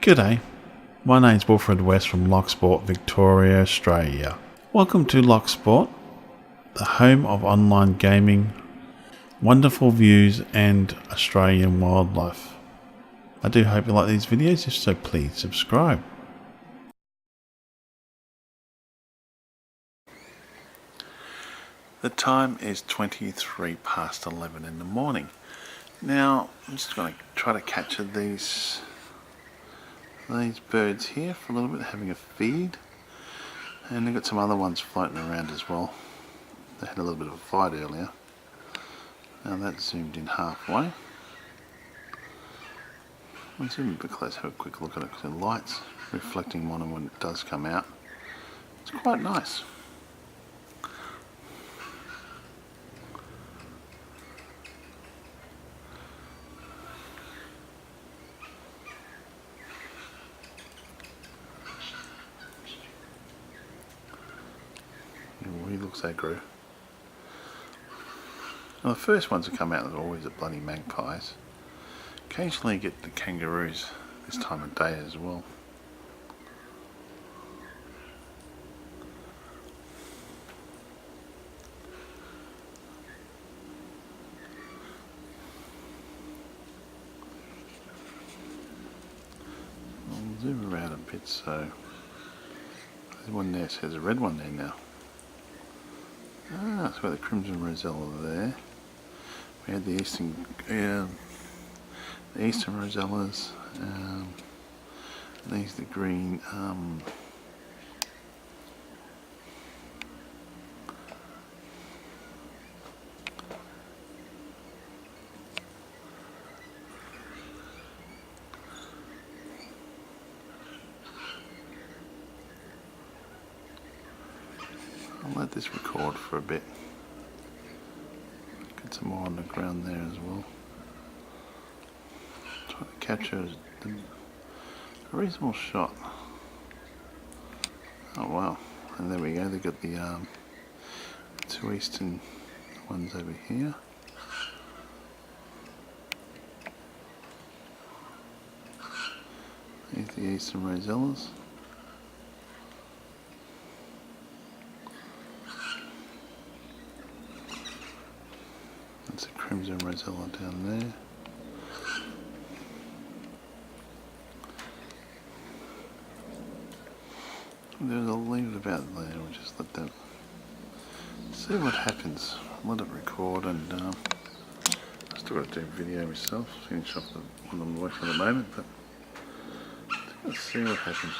G'day, my name's Wilfred West from Locksport, Victoria, Australia. Welcome to Locksport, the home of online gaming, wonderful views and Australian wildlife. I do hope you like these videos, if so please subscribe. The time is 23 past 11 in the morning. Now I'm just going to try to capture these birds here for a little bit, having a feed, and they've got some other ones floating around as well. They had a little bit of a fight earlier. Now that's zoomed in halfway. I'll zoom a bit close, have a quick look at it, because the light's reflecting on it when it does come out. It's quite nice. He looks aggro. Now the first ones that come out are always the bloody magpies. Occasionally you get the kangaroos this time of day as well. I'll zoom around a bit so there's one there, so there's a red one there now. Ah, it's got the crimson rosella there. We had the eastern rosellas. These the green. I'll let this record for a bit. Get some more on the ground there as well. Try to capture a reasonable shot. Oh wow, and there we go, they've got the two eastern ones over here. Here's the eastern rosellas. That's a crimson rosella down there. I'll leave it about there. We'll just let that see what happens. Let it record, and I still got to do video myself. Finish off the one I'm working at the moment, but let's see what happens.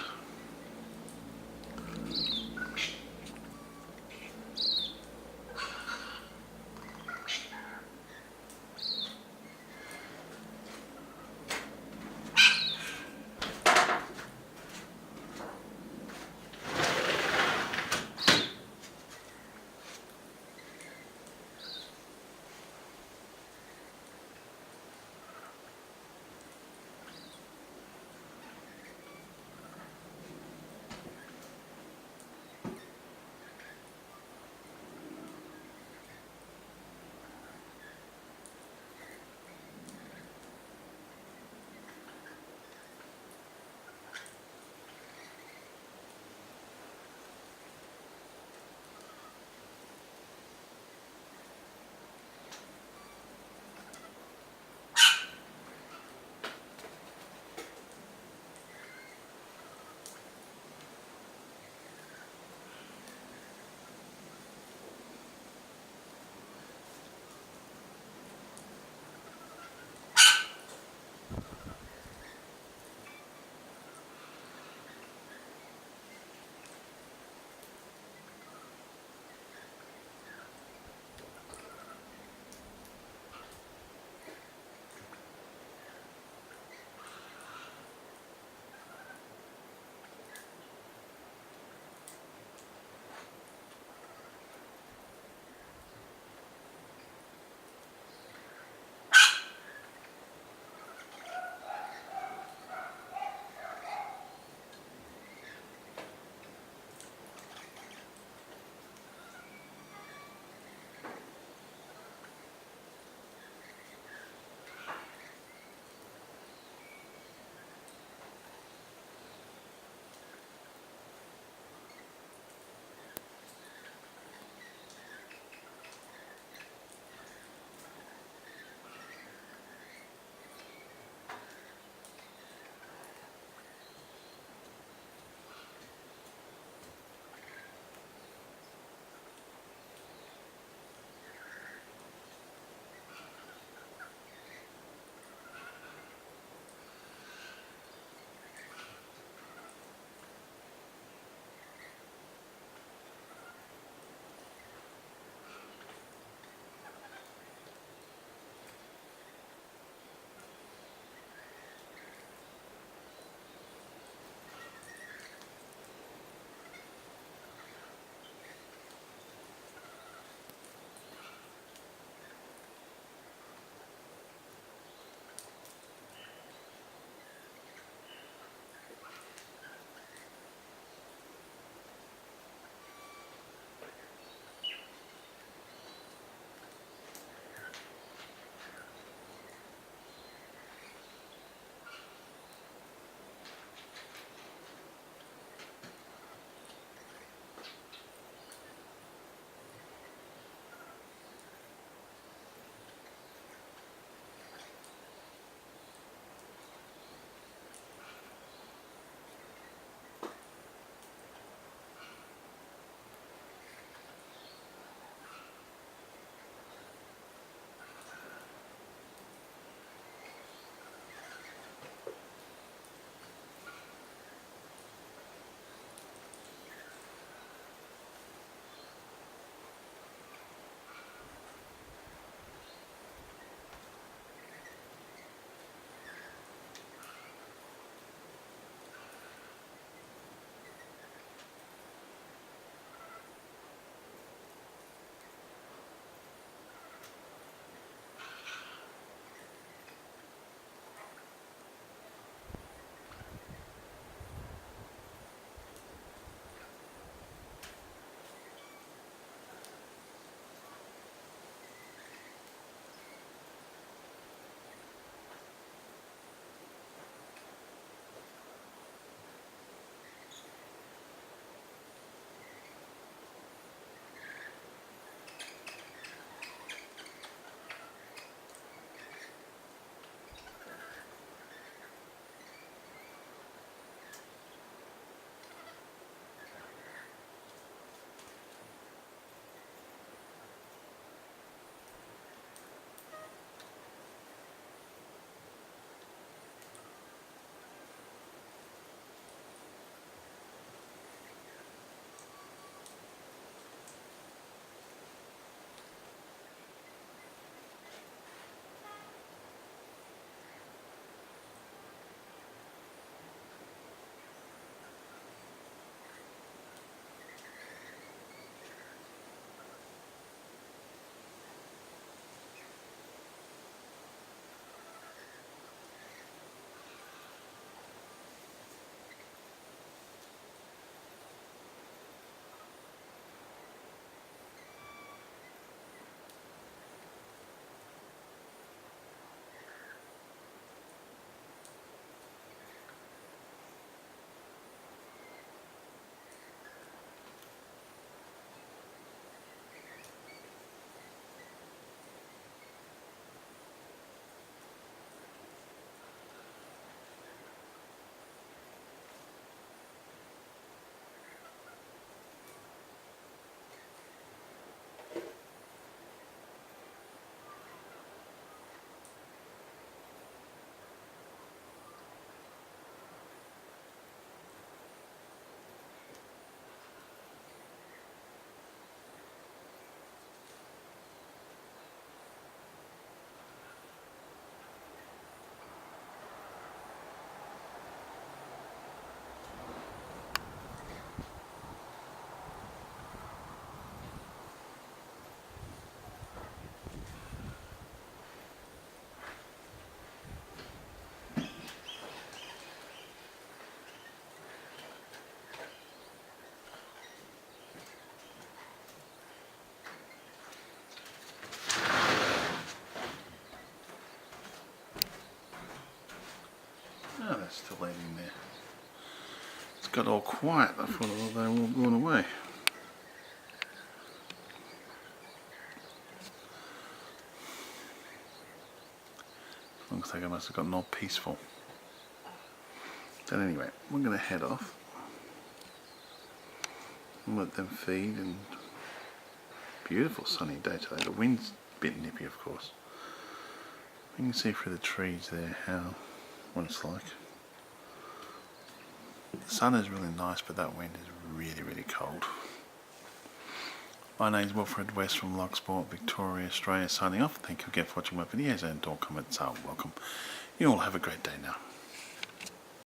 still eating there. It's got all quiet. I thought they were all gone away. Looks like I must have gotten all peaceful. But anyway, we're going to head off and let them feed. And beautiful sunny day today. The wind's a bit nippy, of course. You can see through the trees there what it's like. The sun is really nice, but that wind is really, really cold. My name is Wilfred West from Locksport, Victoria, Australia, signing off. Thank you again for watching my videos, and all comments are welcome. You all have a great day now.